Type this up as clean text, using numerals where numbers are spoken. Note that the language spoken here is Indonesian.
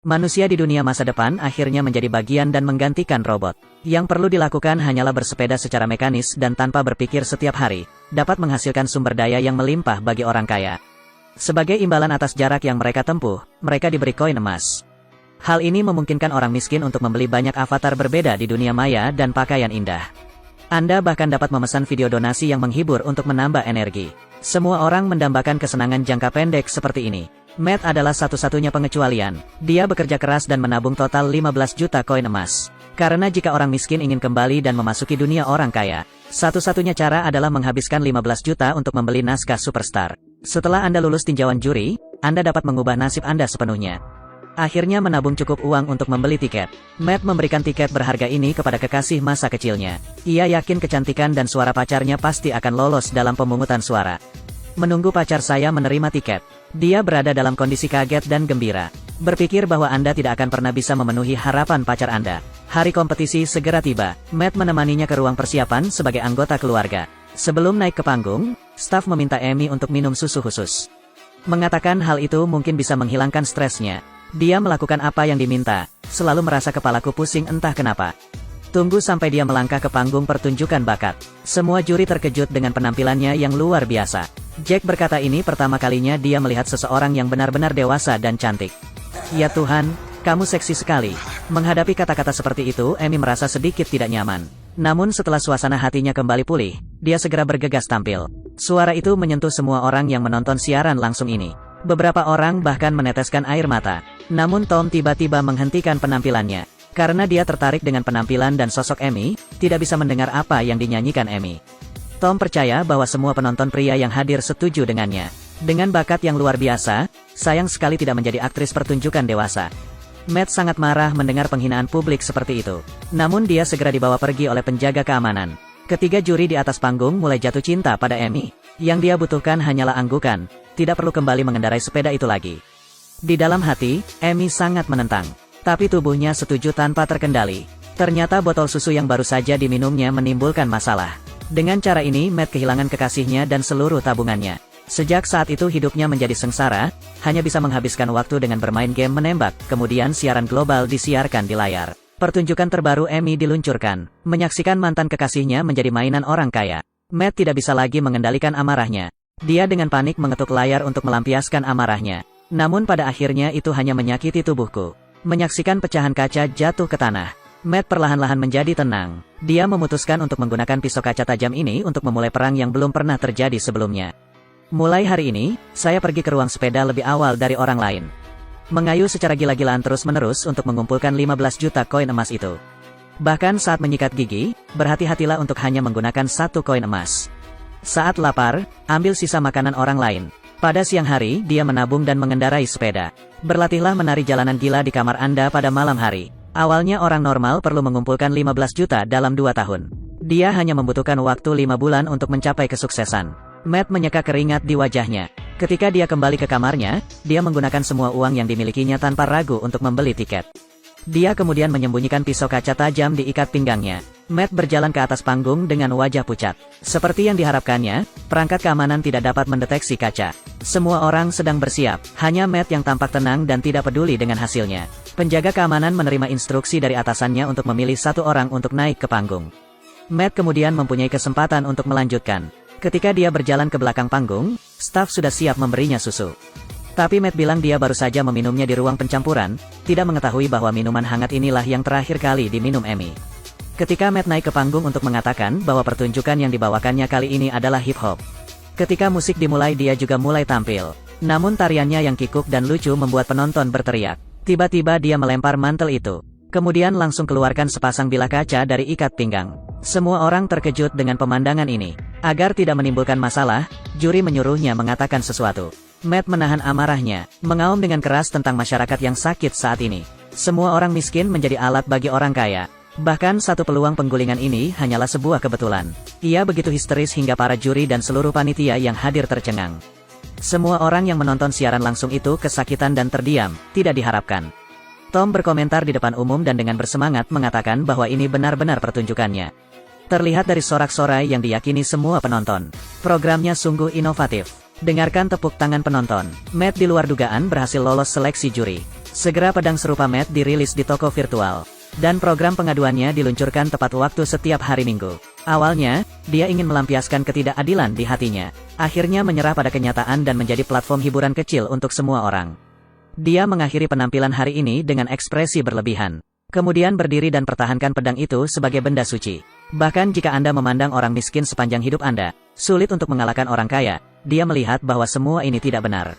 Manusia di dunia masa depan akhirnya menjadi bagian dan menggantikan robot. Yang perlu dilakukan hanyalah bersepeda secara mekanis dan tanpa berpikir setiap hari, dapat menghasilkan sumber daya yang melimpah bagi orang kaya. Sebagai imbalan atas jarak yang mereka tempuh, mereka diberi koin emas. Hal ini memungkinkan orang miskin untuk membeli banyak avatar berbeda di dunia maya dan pakaian indah. Anda bahkan dapat memesan video donasi yang menghibur untuk menambah energi. Semua orang mendambakan kesenangan jangka pendek seperti ini. Matt adalah satu-satunya pengecualian. Dia bekerja keras dan menabung total 15 juta koin emas. Karena jika orang miskin ingin kembali dan memasuki dunia orang kaya, satu-satunya cara adalah menghabiskan 15 juta untuk membeli naskah superstar. Setelah Anda lulus tinjauan juri, Anda dapat mengubah nasib Anda sepenuhnya. Akhirnya menabung cukup uang untuk membeli tiket. Matt memberikan tiket berharga ini kepada kekasih masa kecilnya. Ia yakin kecantikan dan suara pacarnya pasti akan lolos dalam pemungutan suara. Menunggu pacar saya menerima tiket. Dia berada dalam kondisi kaget dan gembira. Berpikir bahwa Anda tidak akan pernah bisa memenuhi harapan pacar Anda. Hari kompetisi segera tiba. Matt menemaninya ke ruang persiapan sebagai anggota keluarga. Sebelum naik ke panggung, staf meminta Amy untuk minum susu khusus. Mengatakan hal itu mungkin bisa menghilangkan stresnya. Dia melakukan apa yang diminta. Selalu merasa kepalaku pusing entah kenapa. Tunggu sampai dia melangkah ke panggung pertunjukan bakat. Semua juri terkejut dengan penampilannya yang luar biasa. Jack berkata ini pertama kalinya dia melihat seseorang yang benar-benar dewasa dan cantik. Ya Tuhan, kamu seksi sekali. Menghadapi kata-kata seperti itu, Amy merasa sedikit tidak nyaman. Namun setelah suasana hatinya kembali pulih, dia segera bergegas tampil. Suara itu menyentuh semua orang yang menonton siaran langsung ini. Beberapa orang bahkan meneteskan air mata. Namun Tom tiba-tiba menghentikan penampilannya. Karena dia tertarik dengan penampilan dan sosok Amy, tidak bisa mendengar apa yang dinyanyikan Amy. Tom percaya bahwa semua penonton pria yang hadir setuju dengannya. Dengan bakat yang luar biasa, sayang sekali tidak menjadi aktris pertunjukan dewasa. Matt sangat marah mendengar penghinaan publik seperti itu. Namun dia segera dibawa pergi oleh penjaga keamanan. Ketiga juri di atas panggung mulai jatuh cinta pada Amy. Yang dia butuhkan hanyalah anggukan, tidak perlu kembali mengendarai sepeda itu lagi. Di dalam hati, Amy sangat menentang. Tapi tubuhnya setuju tanpa terkendali. Ternyata botol susu yang baru saja diminumnya menimbulkan masalah. Dengan cara ini Matt kehilangan kekasihnya dan seluruh tabungannya. Sejak saat itu hidupnya menjadi sengsara, hanya bisa menghabiskan waktu dengan bermain game menembak, kemudian siaran global disiarkan di layar. Pertunjukan terbaru Amy diluncurkan. Menyaksikan mantan kekasihnya menjadi mainan orang kaya. Matt tidak bisa lagi mengendalikan amarahnya. Dia dengan panik mengetuk layar untuk melampiaskan amarahnya. Namun pada akhirnya itu hanya menyakiti tubuhku. Menyaksikan pecahan kaca jatuh ke tanah. Matt perlahan-lahan menjadi tenang. Dia memutuskan untuk menggunakan pisau kaca tajam ini untuk memulai perang yang belum pernah terjadi sebelumnya. Mulai hari ini, saya pergi ke ruang sepeda lebih awal dari orang lain. Mengayuh secara gila-gilaan terus-menerus untuk mengumpulkan 15 juta koin emas itu. Bahkan saat menyikat gigi, berhati-hatilah untuk hanya menggunakan 1 koin emas. Saat lapar, ambil sisa makanan orang lain. Pada siang hari, dia menabung dan mengendarai sepeda. Berlatihlah menari jalanan gila di kamar Anda pada malam hari. Awalnya orang normal perlu mengumpulkan 15 juta dalam 2 tahun. Dia hanya membutuhkan waktu 5 bulan untuk mencapai kesuksesan. Matt menyeka keringat di wajahnya. Ketika dia kembali ke kamarnya, dia menggunakan semua uang yang dimilikinya tanpa ragu untuk membeli tiket. Dia kemudian menyembunyikan pisau kaca tajam di ikat pinggangnya. Matt berjalan ke atas panggung dengan wajah pucat. Seperti yang diharapkannya, perangkat keamanan tidak dapat mendeteksi kaca. Semua orang sedang bersiap, hanya Matt yang tampak tenang dan tidak peduli dengan hasilnya. Penjaga keamanan menerima instruksi dari atasannya untuk memilih 1 orang untuk naik ke panggung. Matt kemudian mempunyai kesempatan untuk melanjutkan. Ketika dia berjalan ke belakang panggung, staf sudah siap memberinya susu. Tapi Matt bilang dia baru saja meminumnya di ruang pencampuran, tidak mengetahui bahwa minuman hangat inilah yang terakhir kali diminum Amy. Ketika Matt naik ke panggung untuk mengatakan bahwa pertunjukan yang dibawakannya kali ini adalah hip-hop. Ketika musik dimulai dia juga mulai tampil. Namun tariannya yang kikuk dan lucu membuat penonton berteriak. Tiba-tiba dia melempar mantel itu. Kemudian langsung keluarkan sepasang bilah kaca dari ikat pinggang. Semua orang terkejut dengan pemandangan ini. Agar tidak menimbulkan masalah, juri menyuruhnya mengatakan sesuatu. Matt menahan amarahnya, mengaum dengan keras tentang masyarakat yang sakit saat ini. Semua orang miskin menjadi alat bagi orang kaya. Bahkan satu peluang penggulingan ini hanyalah sebuah kebetulan. Ia begitu histeris hingga para juri dan seluruh panitia yang hadir tercengang. Semua orang yang menonton siaran langsung itu kesakitan dan terdiam, tidak diharapkan. Tom berkomentar di depan umum dan dengan bersemangat mengatakan bahwa ini benar-benar pertunjukannya. Terlihat dari sorak-sorai yang diyakini semua penonton. Programnya sungguh inovatif. Dengarkan tepuk tangan penonton. Matt di luar dugaan berhasil lolos seleksi juri. Segera pedang serupa Matt dirilis di toko virtual. Dan program pengaduannya diluncurkan tepat waktu setiap hari Minggu. Awalnya, dia ingin melampiaskan ketidakadilan di hatinya. Akhirnya menyerah pada kenyataan dan menjadi platform hiburan kecil untuk semua orang. Dia mengakhiri penampilan hari ini dengan ekspresi berlebihan. Kemudian berdiri dan pertahankan pedang itu sebagai benda suci. Bahkan jika Anda memandang orang miskin sepanjang hidup Anda, sulit untuk mengalahkan orang kaya, dia melihat bahwa semua ini tidak benar.